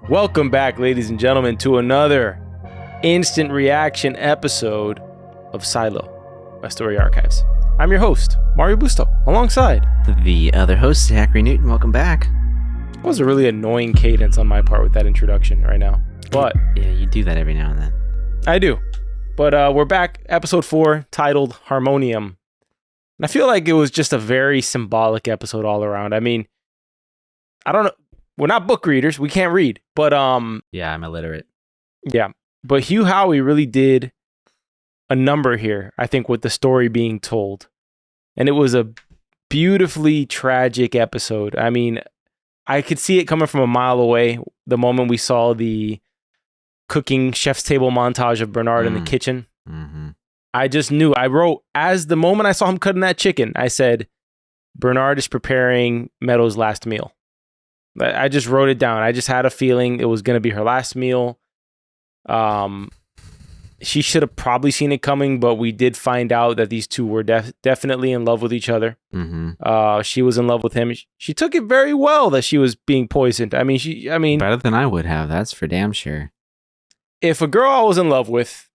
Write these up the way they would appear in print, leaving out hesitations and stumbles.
Welcome back, ladies and gentlemen, to another instant reaction episode of Silo by Story Archives. I'm your host, Mario Busto, alongside the other host, Zachary Newton. Welcome back. That was a really annoying cadence on my part with that introduction right now, but yeah, you do that every now and then. I do. But we're back, episode 4, titled Harmonium. And I feel like it was just a very symbolic episode all around. I mean, I don't know. We're not book readers. We can't read. But yeah, I'm illiterate. Yeah. But Hugh Howey really did a number here, I think, with the story being told. And it was a beautifully tragic episode. I mean, I could see it coming from a mile away the moment we saw the cooking chef's table montage of Bernard in the kitchen. Mm-hmm. I just knew. I wrote, as the moment I saw him cutting that chicken, I said, Bernard is preparing Meadows' last meal. I just wrote it down. I just had a feeling it was going to be her last meal. She should have probably seen it coming, but we did find out that these two were definitely in love with each other. Mm-hmm. She was in love with him. She took it very well that she was being poisoned. I mean, better than I would have. That's for damn sure. If a girl I was in love with,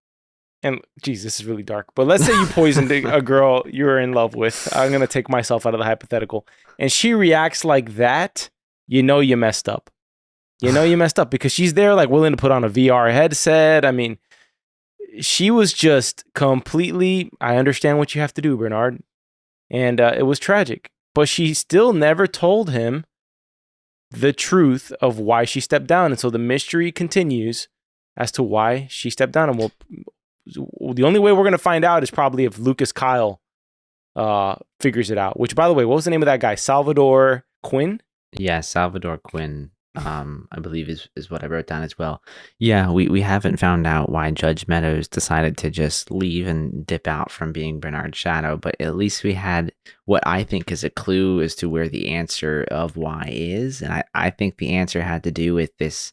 and geez, this is really dark, but let's say you poisoned a girl you were in love with. I'm going to take myself out of the hypothetical. And she reacts like that, you know you messed up. You know you messed up because she's there like willing to put on a VR headset. I mean, she was just completely, I understand what you have to do, Bernard. And it was tragic. But she still never told him the truth of why she stepped down. And so the mystery continues as to why she stepped down. And the only way we're going to find out is probably if Lucas Kyle figures it out. Which, by the way, what was the name of that guy? Salvador Quinn? Yeah, Salvador Quinn, I believe is what I wrote down as well. Yeah, we haven't found out why Judge Meadows decided to just leave and dip out from being Bernard's shadow, but at least we had what I think is a clue as to where the answer of why is. And I think the answer had to do with this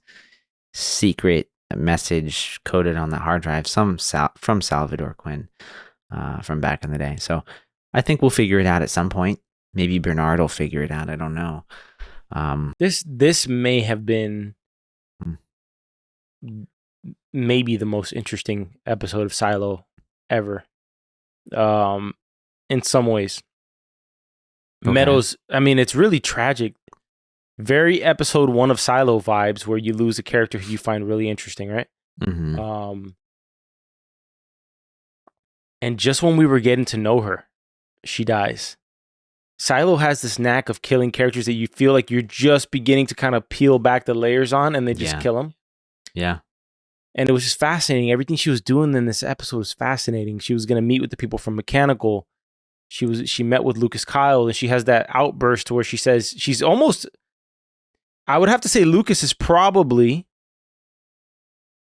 secret message coded on the hard drive from Salvador Quinn from back in the day. So I think we'll figure it out at some point. Maybe Bernard will figure it out. I don't know. This may have been maybe the most interesting episode of Silo ever. In some ways. Okay. Meadows, I mean, it's really tragic. Very episode 1 of Silo vibes where you lose a character who you find really interesting, right? Mm-hmm. And just when we were getting to know her, she dies. Silo has this knack of killing characters that you feel like you're just beginning to kind of peel back the layers on, and they just kill them. Yeah. And it was just fascinating. Everything she was doing in this episode was fascinating. She was going to meet with the people from Mechanical. She met with Lucas Kyle, and she has that outburst where she says she's almost, I would have to say Lucas is probably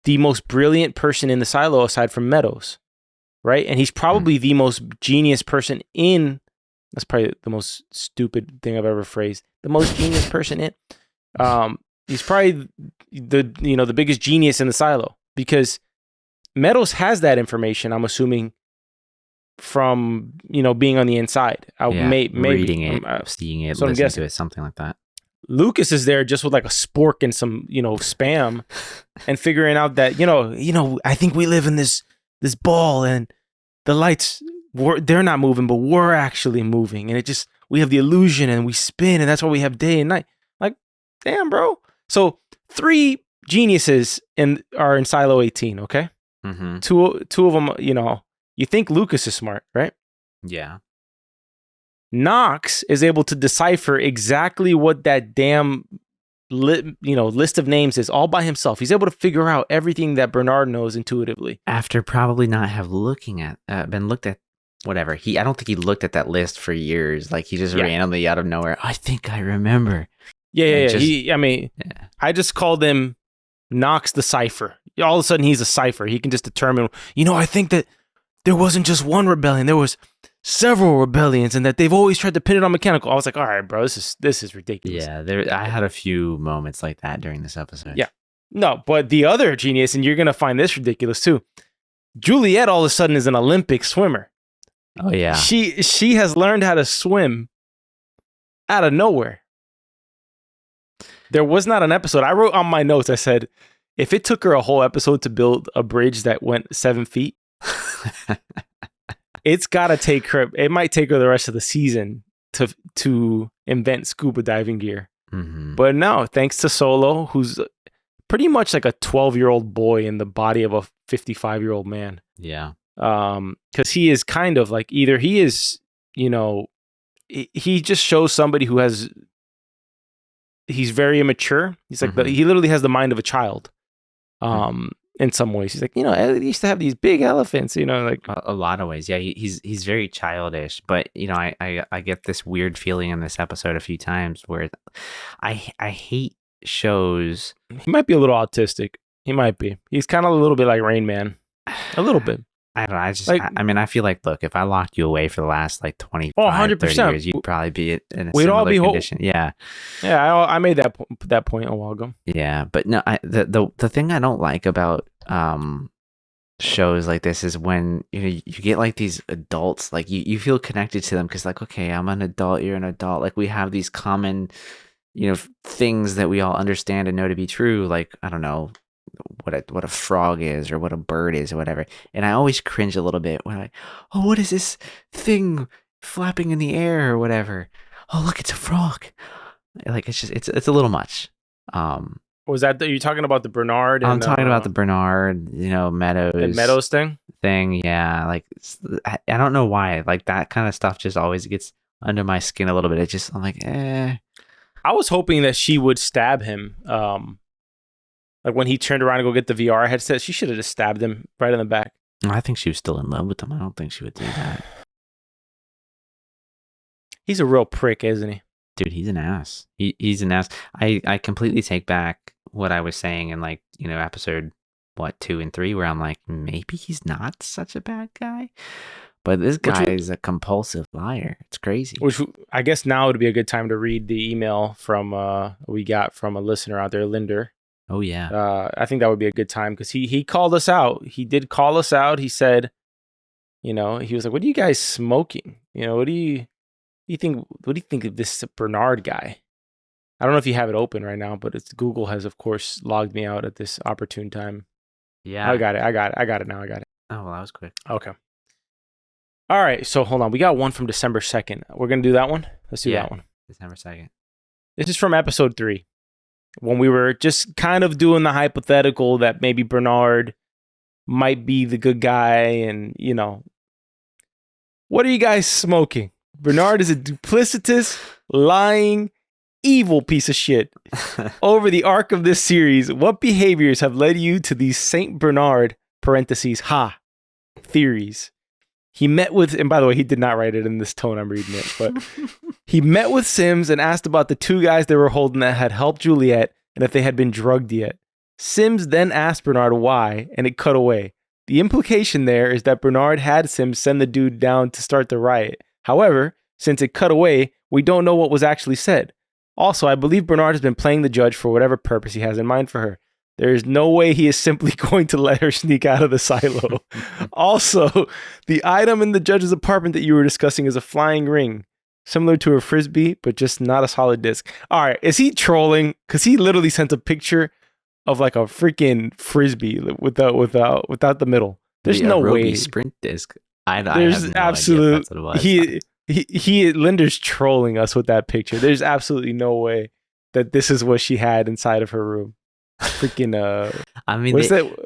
the most brilliant person in the Silo aside from Meadows, right? And he's probably the most genius person in, that's probably the most stupid thing I've ever phrased, the most genius person in. He's probably the biggest genius in the Silo because Meadows has that information, I'm assuming, from, being on the inside. Maybe reading it, seeing it, listening to it, something like that. Lucas is there just with like a spork and some, spam and figuring out that, I think we live in this ball and the lights, they're not moving, but we're actually moving. And we have the illusion and we spin, and that's why we have day and night. Like, damn, bro. So 3 geniuses are in Silo 18, okay? Mm-hmm. Two of them, you think Lucas is smart, right? Yeah. Knox is able to decipher exactly what that damn list of names is all by himself. He's able to figure out everything that Bernard knows intuitively. After probably not have been looked at, whatever. I don't think he looked at that list for years. Like he just randomly out of nowhere, I think I remember. Yeah. I just called him Knox the Cypher. All of a sudden he's a Cypher. He can just determine, I think that there wasn't just one rebellion. There was several rebellions, and that they've always tried to pin it on Mechanical. I was like, all right, bro, this is ridiculous. Yeah, I had a few moments like that during this episode. Yeah. No, but the other genius, and you're going to find this ridiculous too, Juliette all of a sudden is an Olympic swimmer. Oh, yeah. She has learned how to swim out of nowhere. There was not an episode. I wrote on my notes, I said, if it took her a whole episode to build a bridge that went 7 feet, it's got to take her, it might take her the rest of the season to invent scuba diving gear. Mm-hmm. But no, thanks to Solo, who's pretty much like a 12-year-old boy in the body of a 55-year-old man. Yeah. Because he is kind of like, either he is, you know, he just shows somebody who has, he's very immature. He's like, he literally has the mind of a child. In some ways, he's like, you know, I used to have these big elephants, you know, like a lot of ways. Yeah, he's very childish, but you know, I get this weird feeling in this episode a few times where I hate shows. He might be a little autistic. He might be. He's kind of a little bit like Rain Man, a little bit. I don't know. I just, like, I mean, I feel like, look, if I locked you away for the last like 25, 100%. 30 years, you'd probably be in a We'd all similar be condition. Yeah. Yeah, I made that point a while ago. Yeah, but no, the thing I don't like about shows like this is when you get like these adults, like you feel connected to them because like, okay, I'm an adult, you're an adult. Like we have these common, things that we all understand and know to be true. Like, I don't know, what a frog is or what a bird is or whatever. And I always cringe a little bit when like, oh, what is this thing flapping in the air or whatever? Oh, look, it's a frog. Like it's a little much. Was that you talking about the Bernard? I'm talking about the Bernard, Meadows. The Meadows thing? Yeah. Like I don't know why. Like that kind of stuff just always gets under my skin a little bit. I'm like, eh. I was hoping that she would stab him. Like when he turned around to go get the VR headset, she should have just stabbed him right in the back. I think she was still in love with him. I don't think she would do that. He's a real prick, isn't he? Dude, he's an ass. He's an ass. I completely take back what I was saying in episode 2 and 3, where I'm like, maybe he's not such a bad guy. But this guy is a compulsive liar. It's crazy. Which I guess now would be a good time to read the email from we got from a listener out there, Linder. Oh, yeah. I think that would be a good time because he called us out. He did call us out. He said, he was like, what are you guys smoking? What do you think of this Bernard guy? I don't know if you have it open right now, but Google has, of course, logged me out at this opportune time. Yeah. I got it now. Oh, well, that was quick. Okay. All right. So hold on. We got one from December 2nd. We're going to do that one. Let's do that one. December 2nd. This is from episode 3. When we were just kind of doing the hypothetical that maybe Bernard might be the good guy and, what are you guys smoking? Bernard is a duplicitous, lying, evil piece of shit. Over the arc of this series, what behaviors have led you to these Saint Bernard theories? He met with, and by the way, he did not write it in this tone I'm reading it, but he met with Sims and asked about the 2 guys they were holding that had helped Juliette and if they had been drugged yet. Sims then asked Bernard why, and it cut away. The implication there is that Bernard had Sims send the dude down to start the riot. However, since it cut away, we don't know what was actually said. Also, I believe Bernard has been playing the judge for whatever purpose he has in mind for her. There is no way he is simply going to let her sneak out of the silo. Also, the item in the judge's apartment that you were discussing is a flying ring, similar to a frisbee, but just not a solid disc. All right, is he trolling? Because he literally sent a picture of like a freaking frisbee without the middle. There's no way. Sprint disc. I There's have no absolute. idea if that's what it was. Linder's trolling us with that picture. There's absolutely no way that this is what she had inside of her room. Freaking I mean,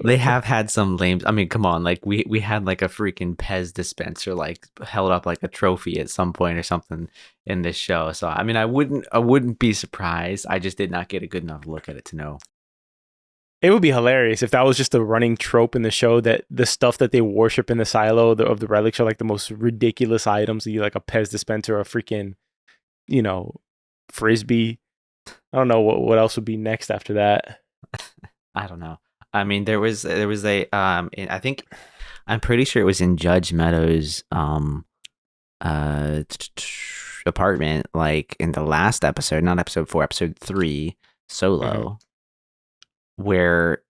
they have had some lame. I mean, come on, like we had like a freaking Pez dispenser like held up like a trophy at some point or something in this show. So I mean, I wouldn't be surprised. I just did not get a good enough look at it to know. It would be hilarious if that was just a running trope in the show, that the stuff that they worship in the silo of the relics are like the most ridiculous items. Like a Pez dispenser, or a freaking, frisbee. I don't know what else would be next after that. I don't know. I mean, there was a I think I'm pretty sure it was in Judge Meadows' apartment, like in the last episode, not episode 4, episode 3, Solo, where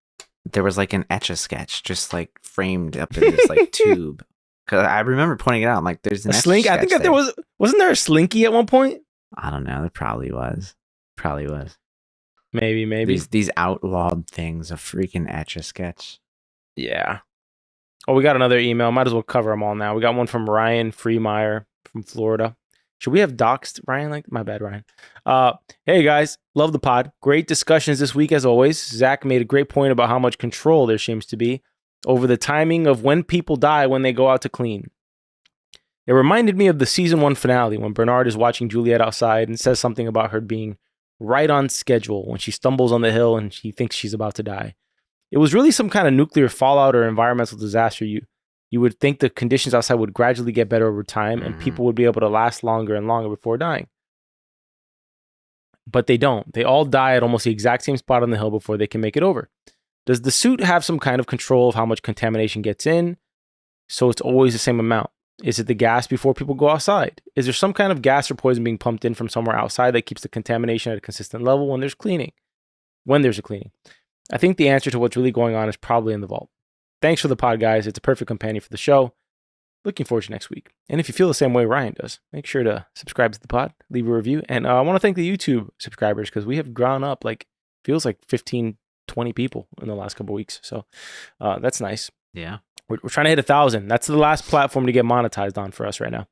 there was like an Etch-a-Sketch just like framed up in this like tube. Because I remember pointing it out. I'm like, there's an Slink. I think that there wasn't there a Slinky at one point? I don't know. There probably was. Maybe. These outlawed things, a freaking Etch-a-Sketch. Yeah. Oh, we got another email. Might as well cover them all now. We got one from Ryan Freemeyer from Florida. Should we have doxed Ryan? Like, my bad, Ryan. Hey guys, love the pod. Great discussions this week as always. Zach made a great point about how much control there seems to be over the timing of when people die when they go out to clean. It reminded me of the season 1 finale when Bernard is watching Juliette outside and says something about her being right on schedule when she stumbles on the hill and she thinks she's about to die. It was really some kind of nuclear fallout or environmental disaster. You would think the conditions outside would gradually get better over time and people would be able to last longer and longer before dying. But they don't. They all die at almost the exact same spot on the hill before they can make it over. Does the suit have some kind of control of how much contamination gets in? So it's always the same amount. Is it the gas before people go outside? Is there some kind of gas or poison being pumped in from somewhere outside that keeps the contamination at a consistent level when there's cleaning? When there's a cleaning. I think the answer to what's really going on is probably in the vault. Thanks for the pod, guys. It's a perfect companion for the show. Looking forward to next week. And if you feel the same way Ryan does, make sure to subscribe to the pod, leave a review. And I want to thank the YouTube subscribers because we have grown up feels like 15, 20 people in the last couple of weeks. So that's nice. Yeah. We're trying to hit 1,000. That's the last platform to get monetized on for us right now.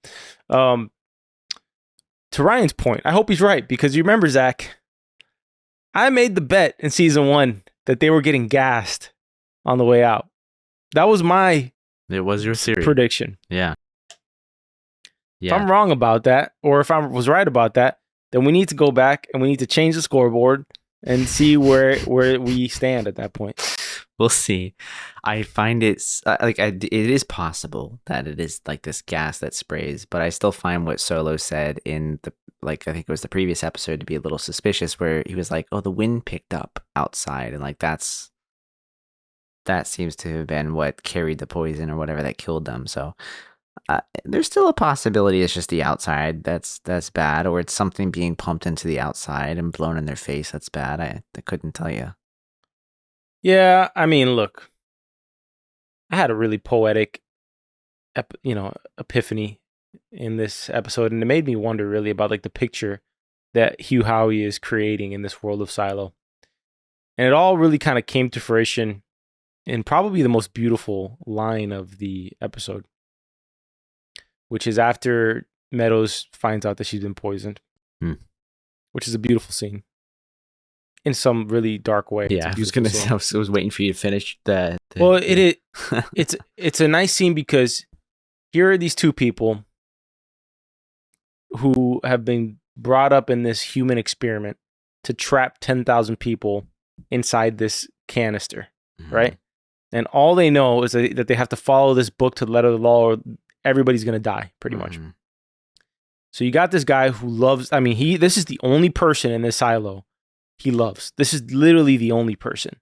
To Ryan's point, I hope he's right because you remember, Zach, I made the bet in season 1 that they were getting gassed on the way out. That was It was your theory. prediction. Yeah. If I'm wrong about that, or if I was right about that, then we need to go back and we need to change the scoreboard and see where we stand at that point. We'll see. I find it is possible that it is like this gas that sprays, but I still find what Solo said in the I think it was the previous episode to be a little suspicious, where he was like, "Oh, the wind picked up outside," and that seems to have been what carried the poison or whatever that killed them. So there's still a possibility it's just the outside that's bad, or it's something being pumped into the outside and blown in their face that's bad. I couldn't tell you. Yeah, I mean, look, I had a really poetic, epiphany in this episode, and it made me wonder really about the picture that Hugh Howey is creating in this world of Silo. And it all really kind of came to fruition in probably the most beautiful line of the episode, which is after Meadows finds out that she's been poisoned, which is a beautiful scene in some really dark way. Yeah, I was waiting for you to finish that. Well, it's a nice scene because here are these two people who have been brought up in this human experiment to trap 10,000 people inside this canister, right? And all they know is that they have to follow this book to the letter of the law, or everybody's going to die, pretty much. So you got this guy who loves, this is the only person in this silo he loves. This is literally the only person.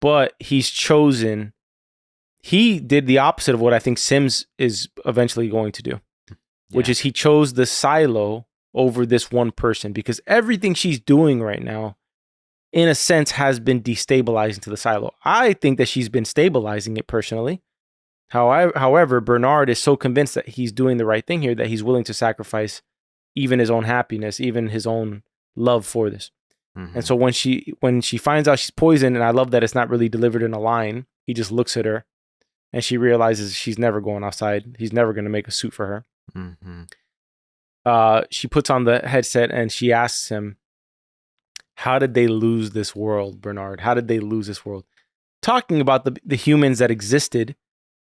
But he's chosen, he did the opposite of what I think Sims is eventually going to do, which is he chose the silo over this one person, because everything she's doing right now, in a sense, has been destabilizing to the silo. I think that she's been stabilizing it personally. However, Bernard is so convinced that he's doing the right thing here that he's willing to sacrifice even his own happiness, even his own love for this. And so when she finds out she's poisoned, and I love that it's not really delivered in a line, he just looks at her and she realizes she's never going outside. He's never going to make a suit for her. She puts on the headset and she asks him, how did they lose this world, Bernard? How did they lose this world? Talking about the humans that existed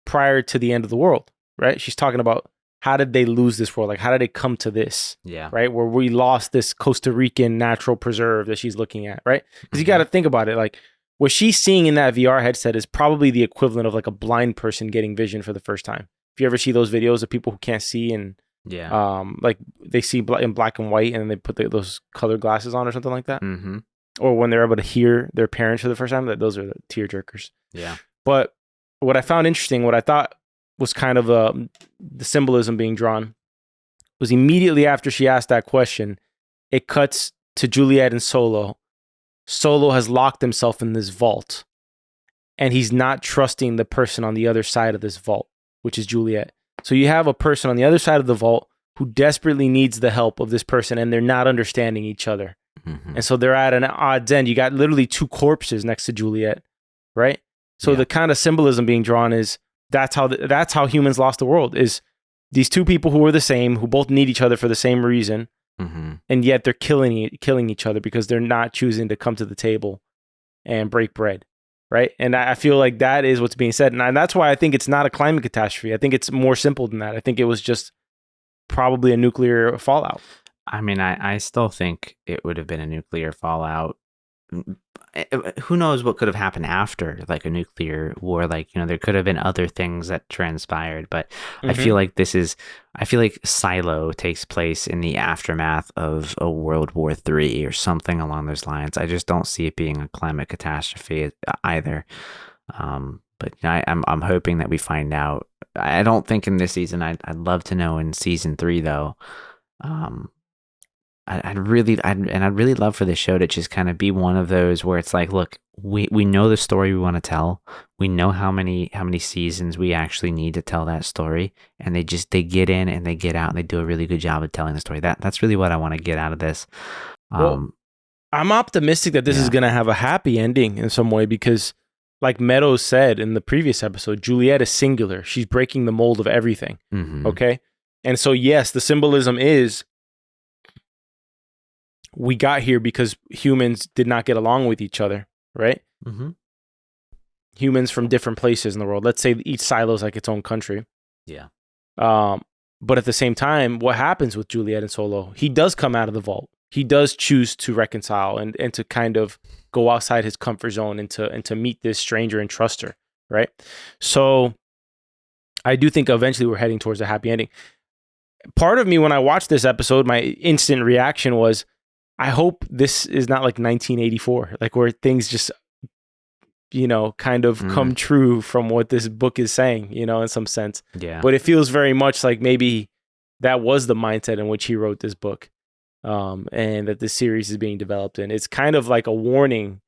prior to the end of the world, right? She's talking about how did they lose this world? How did it come to this? Yeah. Right? Where we lost this Costa Rican natural preserve that she's looking at, right? Because you got to think about it. What she's seeing in that VR headset is probably the equivalent of a blind person getting vision for the first time. If you ever see those videos of people who can't see and they see in black and white and they put those colored glasses on or something like that. Or when they're able to hear their parents for the first time, those are the tear jerkers. Yeah. But what I found interesting, what I thought was kind of the symbolism being drawn, was immediately after she asked that question, it cuts to Juliette and Solo. Solo has locked himself in this vault, and he's not trusting the person on the other side of this vault, which is Juliette. So you have a person on the other side of the vault who desperately needs the help of this person, and they're not understanding each other. Mhm. And so they're at an odds end. You got literally two corpses next to Juliette, right? So Yeah. the kind of symbolism being drawn is that's how humans lost the world, is these two people who are the same, who both need each other for the same reason, Mhm. and yet they're killing each other because they're not choosing to come to the table and break bread, right? And I feel like that is what's being said, and that's why I think it's not a climate catastrophe. I think it's more simple than that. I think it was just probably a nuclear fallout. I mean, I still think it would have been a nuclear fallout. Who knows what could have happened after, like a nuclear war? Like, there could have been other things that transpired, but I feel like I feel like Silo takes place in the aftermath of a World War III or something along those lines. I just don't see it being a climate catastrophe either. But I'm hoping that we find out. I don't think in this season. I'd love to know in season 3 though. I'd really love for the show to just kind of be one of those where it's like, look, we know the story we want to tell. We know how many seasons we actually need to tell that story, and they get in and they get out and they do a really good job of telling the story. That's really what I want to get out of this. Well, I'm optimistic that this is going to have a happy ending in some way because, like Meadows said in the previous episode, Juliette is singular. She's breaking the mold of everything. Mhm. Okay, and so yes, the symbolism is, we got here because humans did not get along with each other, right? Mhm. Humans from different places in the world. Let's say each silo is like its own country. Yeah. But at the same time, what happens with Juliette and Solo? He does come out of the vault. He does choose to reconcile and to kind of go outside his comfort zone and to meet this stranger and trust her, right? So I do think eventually we're heading towards a happy ending. Part of me, when I watched this episode, my instant reaction was, I hope this is not like 1984, like where things just, kind of come true from what this book is saying, in some sense. Yeah. But it feels very much like maybe that was the mindset in which he wrote this book, and that this series is being developed in. It's kind of like a warning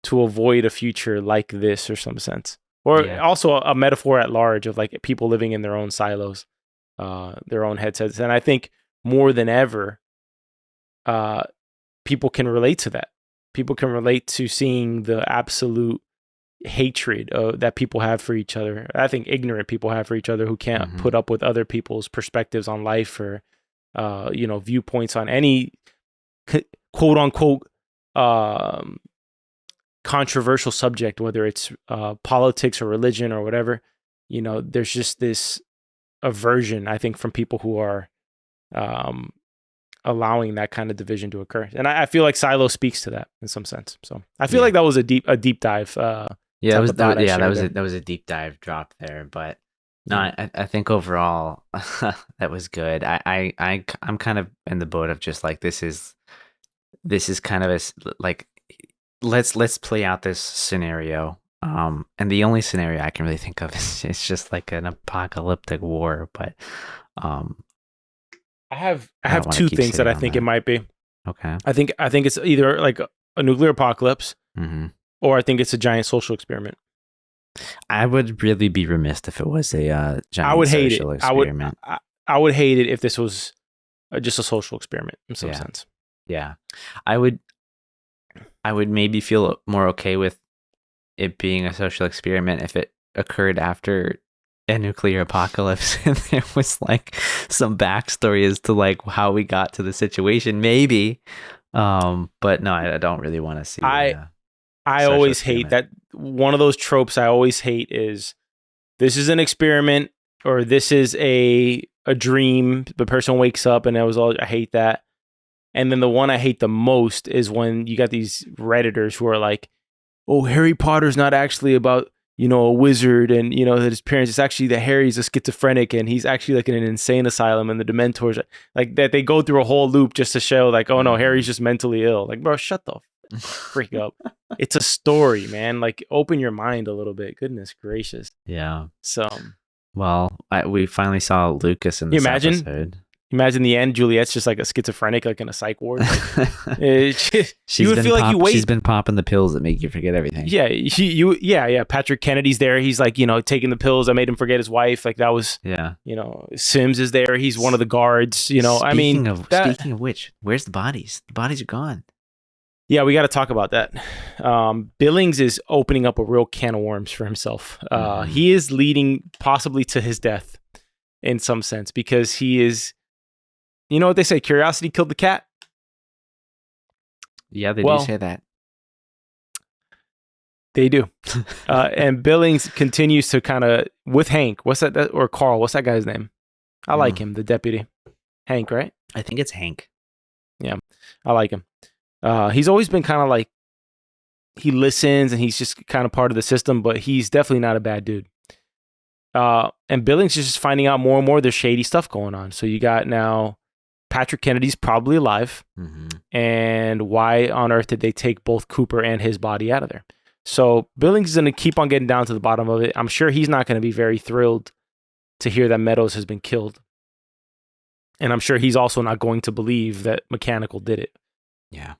to avoid a future like this, or some sense, or also a metaphor at large of like people living in their own silos, their own headsets. And I think more than ever, people can relate to that. People can relate to seeing the absolute hatred that people have for each other. I think ignorant people have for each other who can't put up with other people's perspectives on life, or, viewpoints on any quote unquote controversial subject, whether it's politics or religion or whatever. There's just this aversion, I think, from people who are allowing that kind of division to occur. And I feel like Silo speaks to that in some sense. So I feel like that was a deep dive. That was a deep dive drop there. But no, I think overall that was good. I'm kind of in the boat of just like, this is kind of like, let's play out this scenario. And the only scenario I can really think of is it's just like an apocalyptic war. But I have two things that I think it might be. Okay. I think it's either like a nuclear apocalypse, or I think it's a giant social experiment. I would really be remiss if it was a giant social experiment. I would hate it if this was just a social experiment in some sense. Yeah. I would maybe feel more okay with it being a social experiment if it occurred after a nuclear apocalypse and there was like some backstory as to like how we got to the situation, maybe. But no, I don't really want to see. I always hate that. One of those tropes I always hate is, this is an experiment, or this is a dream. The person wakes up and I hate that. And then the one I hate the most is when you got these Redditors who are like, oh, Harry Potter's not actually about, a wizard and, that his parents, it's actually that Harry's a schizophrenic and he's actually like in an insane asylum and the Dementors, like that they go through a whole loop just to show like, oh no, Harry's just mentally ill. Like, bro, shut the freak up. It's a story, man. Like, open your mind a little bit. Goodness gracious. Yeah. So, well, we finally saw Lucas in this episode. Imagine the end. Juliette's just like a schizophrenic, like in a psych ward. Like, you would feel like you wait. She's been popping the pills that make you forget everything. Yeah. Patrick Kennedy's there. He's like, taking the pills that made him forget his wife. Like that was, Sims is there. He's one of the guards. Speaking of which, where's the bodies? The bodies are gone. Yeah, we got to talk about that. Billings is opening up a real can of worms for himself. He is leading possibly to his death in some sense, because he is, you know what they say, curiosity killed the cat. Yeah, they do say that. They do. And Billings continues to kind of, with Hank, what's that, or Carl, what's that guy's name? I like him, the deputy. Hank, right? I think it's Hank. Yeah, I like him. He's always been kind of like, he listens and he's just kind of part of the system, but he's definitely not a bad dude. And Billings is just finding out more and more there's shady stuff going on. So you got now Patrick Kennedy's probably alive. And why on earth did they take both Cooper and his body out of there? So Billings is going to keep on getting down to the bottom of it. I'm sure he's not going to be very thrilled to hear that Meadows has been killed. And I'm sure he's also not going to believe that Mechanical did it. Yeah.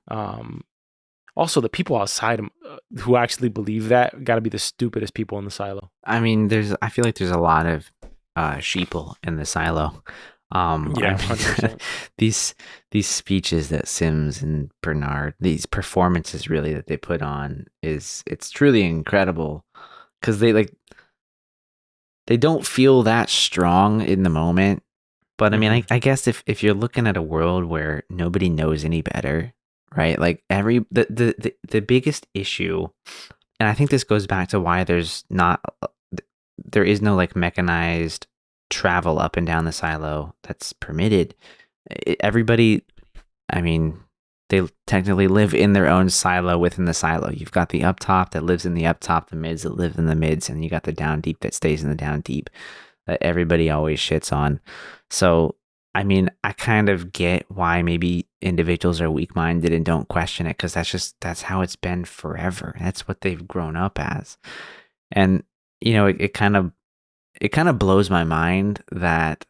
Also, the people outside him who actually believe that got to be the stupidest people in the silo. I mean, I feel like there's a lot of sheeple in the silo. Yeah, 100%. These speeches that Sims and Bernard, these performances really that they put on, it's truly incredible, because they don't feel that strong in the moment. But I mean, I guess if you're looking at a world where nobody knows any better, right? Like the biggest issue, and I think this goes back to why there is no like mechanized travel up and down the silo that's permitted. Everybody, I mean, they technically live in their own silo within the silo. You've got the up top that lives in the up top, the mids that live in the mids, and you got the down deep that stays in the down deep that everybody always shits on. So, I mean, I kind of get why maybe individuals are weak-minded and don't question it, because that's how it's been forever. That's what they've grown up as. And, you know, it kind of blows my mind that,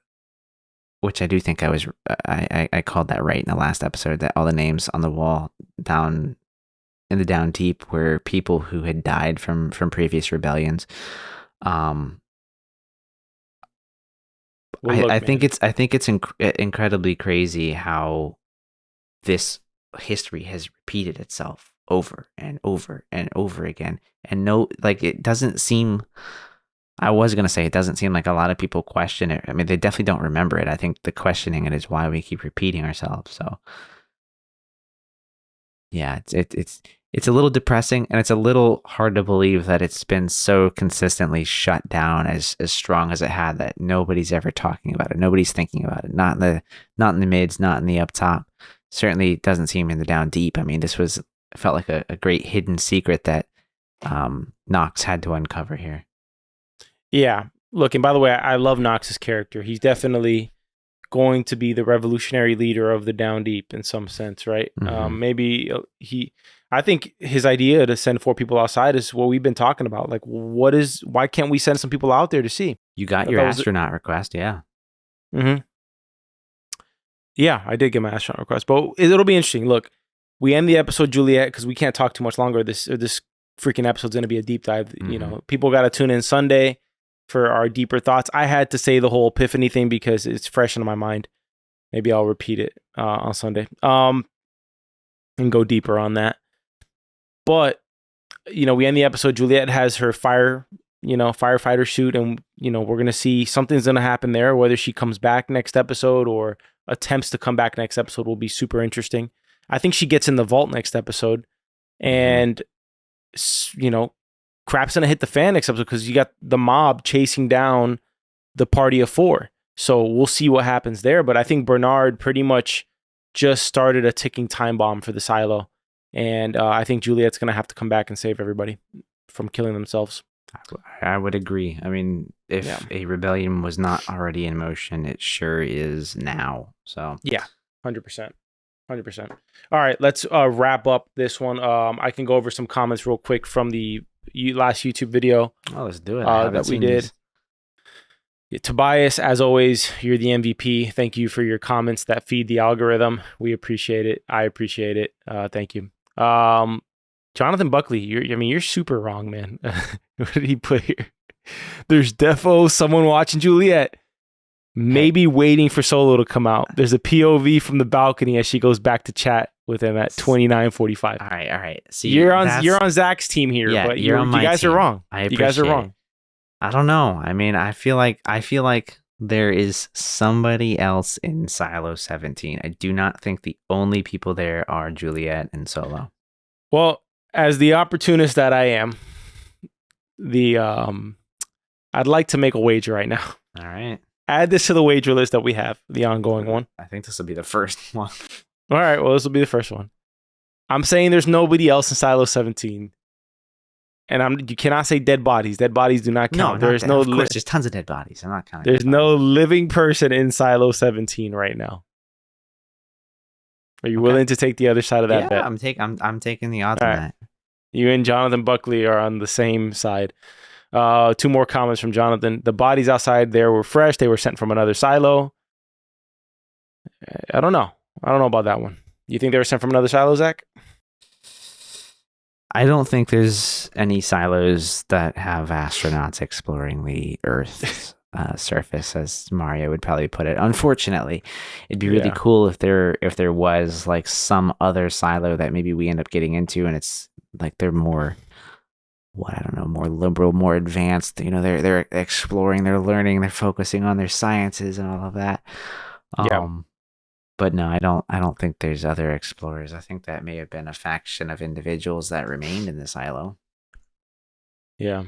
which I do think I called that right in the last episode, that all the names on the wall down in the down deep were people who had died from previous rebellions. I think it's incredibly crazy how this history has repeated itself over and over and over again. And it doesn't seem, I was going to say, it doesn't seem like a lot of people question it. I mean, they definitely don't remember it. I think the questioning it is why we keep repeating ourselves. So yeah, it's a little depressing, and it's a little hard to believe that it's been so consistently shut down as strong as it had, that nobody's ever talking about it. Nobody's thinking about it. Not in the mids, not in the up top. Certainly doesn't seem in the down deep. I mean, felt like a great hidden secret that Knox had to uncover here. Yeah. Look, and by the way, I love Knox's character. He's definitely going to be the revolutionary leader of the down deep in some sense, right? I think his idea to send 4 people outside is what we've been talking about. Like, why can't we send some people out there to see? You got your astronaut request, yeah. Yeah, I did get my astronaut request, but it'll be interesting. Look, we end the episode, Juliette, because we can't talk too much longer. This freaking episode's going to be a deep dive. You know, people got to tune in Sunday for our deeper thoughts. I had to say the whole epiphany thing because it's fresh in my mind. Maybe I'll repeat it on Sunday and go deeper on that. But, you know, we end the episode. Juliette has her firefighter suit, and, you know, we're going to see something's going to happen there. Whether she comes back next episode or attempts to come back next episode will be super interesting. I think she gets in the vault next episode, and, you know, crap's going to hit the fan next episode because you got the mob chasing down the party of 4. So we'll see what happens there. But I think Bernard pretty much just started a ticking time bomb for the silo. And I think Juliette's going to have to come back and save everybody from killing themselves. I would agree. I mean, if a rebellion was not already in motion, it sure is now. So yeah, 100%. 100%. All right, let's wrap up this one. I can go over some comments real quick from the last YouTube video. Oh, let's do it. That we did. Yeah, Tobias, as always, you're the MVP. Thank you for your comments that feed the algorithm. We appreciate it. I appreciate it. Thank you. Jonathan Buckley, you're super wrong, man. What did he put here? There's defo someone watching Juliette, maybe waiting for Solo to come out. There's a POV from the balcony as she goes back to chat with him at 29.45. All right. See, you're on Zach's team here, Yeah, but you're on my you guys team. are wrong. You guys are appreciate wrong. it. I don't know. I mean, I feel like there is somebody else in Silo 17. I do not think the only people there are Juliette and Solo. Well, as the opportunist that I am, I'd like to make a wager right now. All right. Add this to the wager list that we have, the ongoing one. I think this will be the first one. All right, well, this will be the first one. I'm saying there's nobody else in Silo 17. And you cannot say dead bodies. Dead bodies do not count. No, there's of course, there's tons of dead bodies. I'm not counting. There's no living person in Silo 17 right now. Are you willing to take the other side of that bet? I'm taking the odds on that. You and Jonathan Buckley are on the same side. 2 more comments from Jonathan. The bodies outside there were fresh. They were sent from another silo. I don't know about that one. You think they were sent from another silo, Zach? I don't think there's any silos that have astronauts exploring the Earth's surface, as Mario would probably put it. Unfortunately, it'd be really cool if there was like some other silo that maybe we end up getting into, and it's like they're more, more liberal, more advanced. They're exploring, they're learning, they're focusing on their sciences and all of that. But no, I don't think there's other explorers. I think that may have been a faction of individuals that remained in the silo. Yeah.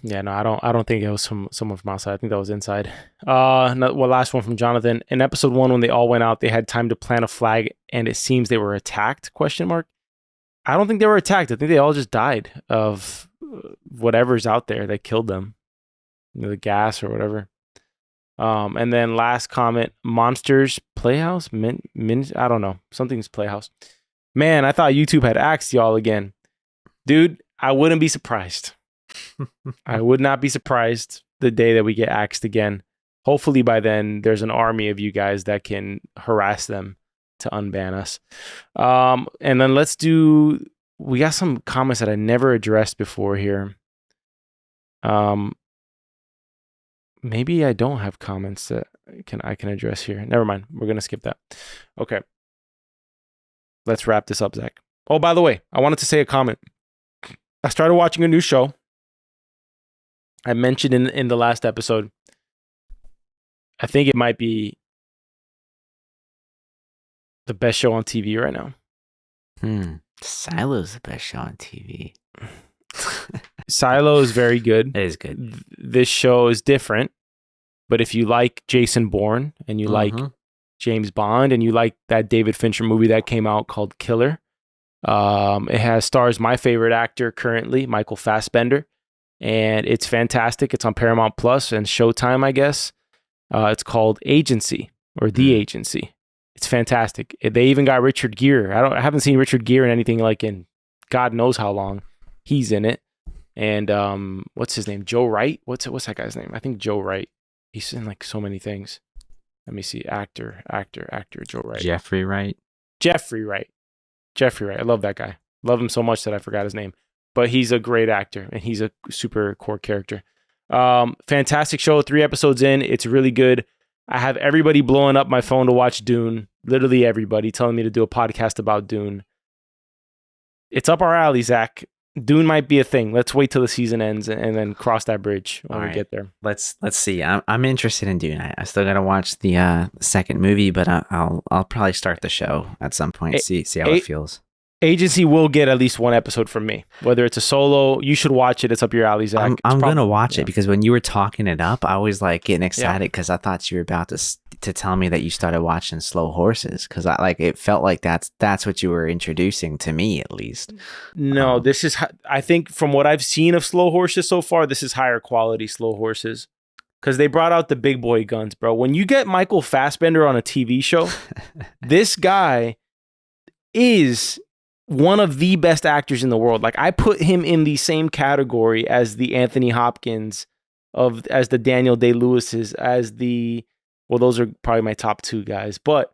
No, I don't think it was someone from outside. I think that was inside. Last one from Jonathan. In episode 1, when they all went out, they had time to plant a flag, and it seems they were attacked? ? I don't think they were attacked. I think they all just died of whatever's out there that killed them. The gas or whatever. And then last comment, Monsters Playhouse? I don't know. Something's Playhouse. Man, I thought YouTube had axed y'all again. Dude, I wouldn't be surprised. I would not be surprised the day that we get axed again. Hopefully by then there's an army of you guys that can harass them to unban us. And then we got some comments that I never addressed before here. Maybe I don't have comments that I can address here. Never mind. We're going to skip that. Okay. Let's wrap this up, Zach. Oh, by the way, I wanted to say a comment. I started watching a new show. I mentioned in the last episode. I think it might be the best show on TV right now. Silo's the best show on TV. Silo is very good. It is good. This show is different, but if you like Jason Bourne and you like James Bond and you like that David Fincher movie that came out called Killer, it stars my favorite actor currently, Michael Fassbender, and it's fantastic. It's on Paramount Plus and Showtime, I guess. It's called Agency or The Agency. It's fantastic. They even got Richard Gere. I haven't seen Richard Gere in anything like in God knows how long. He's in it. And what's his name? Joe Wright? What's that guy's name? I think Joe Wright. He's in like so many things. Let me see. Actor, Joe Wright. Jeffrey Wright. I love that guy. Love him so much that I forgot his name. But he's a great actor and he's a super core character. Fantastic show. 3 episodes in. It's really good. I have everybody blowing up my phone to watch Dune. Literally everybody telling me to do a podcast about Dune. It's up our alley, Zach. Dune might be a thing. Let's wait till the season ends and then cross that bridge when we get there. Let's see. I'm interested in Dune. I still gotta watch the second movie, but I'll probably start the show at some point. See how it feels. Agency will get at least 1 episode from me. Whether it's a solo, you should watch it. It's up your alley, Zach. I'm gonna watch it because when you were talking it up, I was like getting excited because I thought you were about to tell me that you started watching Slow Horses because it felt like that's what you were introducing to me at least. No, this is I think from what I've seen of Slow Horses so far, this is higher quality Slow Horses because they brought out the big boy guns, bro. When you get Michael Fassbender on a TV show, this guy is one of the best actors in the world. Like I put him in the same category as the Anthony Hopkins as the Daniel Day-Lewis's, those are probably my top 2 guys, but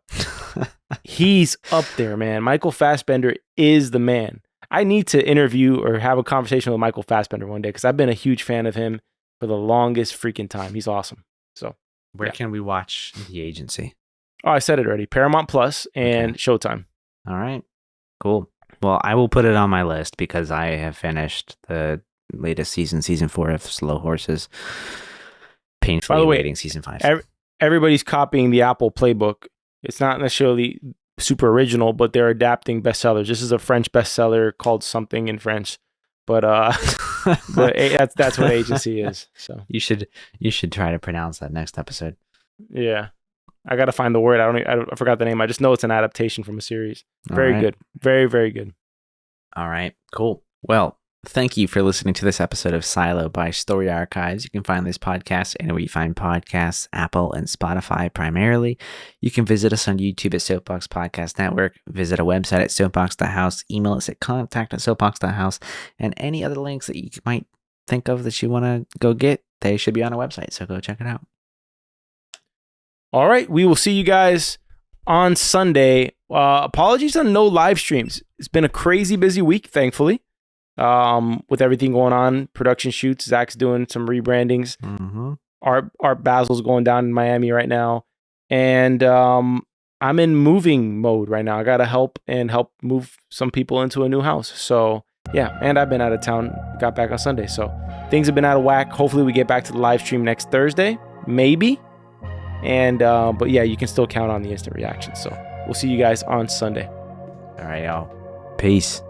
he's up there, man. Michael Fassbender is the man. I need to interview or have a conversation with Michael Fassbender one day because I've been a huge fan of him for the longest freaking time. He's awesome. So where can we watch The Agency? Oh, I said it already. Paramount Plus and Showtime. All right. Cool. Well, I will put it on my list because I have finished the latest season 4 of Slow Horses. Painfully By the way, awaiting season 5. Everybody's copying the Apple playbook. It's not necessarily super original, but they're adapting bestsellers. This is a French bestseller called something in French, but that's what agency is. So you should try to pronounce that next episode. Yeah, I got to find the word. I forgot the name. I just know it's an adaptation from a series. Very good. Very, very good. All right, cool. Well, thank you for listening to this episode of Silo by Story Archives. You can find this podcast anywhere you find podcasts, Apple and Spotify primarily. You can visit us on YouTube at Soapbox Podcast Network, visit our website at soapbox.house, email us at contact@soapbox.house, and any other links that you might think of that you want to go get, they should be on our website, so go check it out. All right, we will see you guys on Sunday. Apologies on no live streams. It's been a crazy busy week, thankfully. With everything going on, production shoots, Zach's doing some rebrandings. Mm-hmm. Art Basil's going down in Miami right now, and I'm in moving mode right now. I gotta help move some people into a new house. So yeah, and I've been out of town. Got back on Sunday, so things have been out of whack. Hopefully, we get back to the live stream next Thursday, maybe. And but yeah, you can still count on the instant reaction. So we'll see you guys on Sunday. All right, y'all. Peace.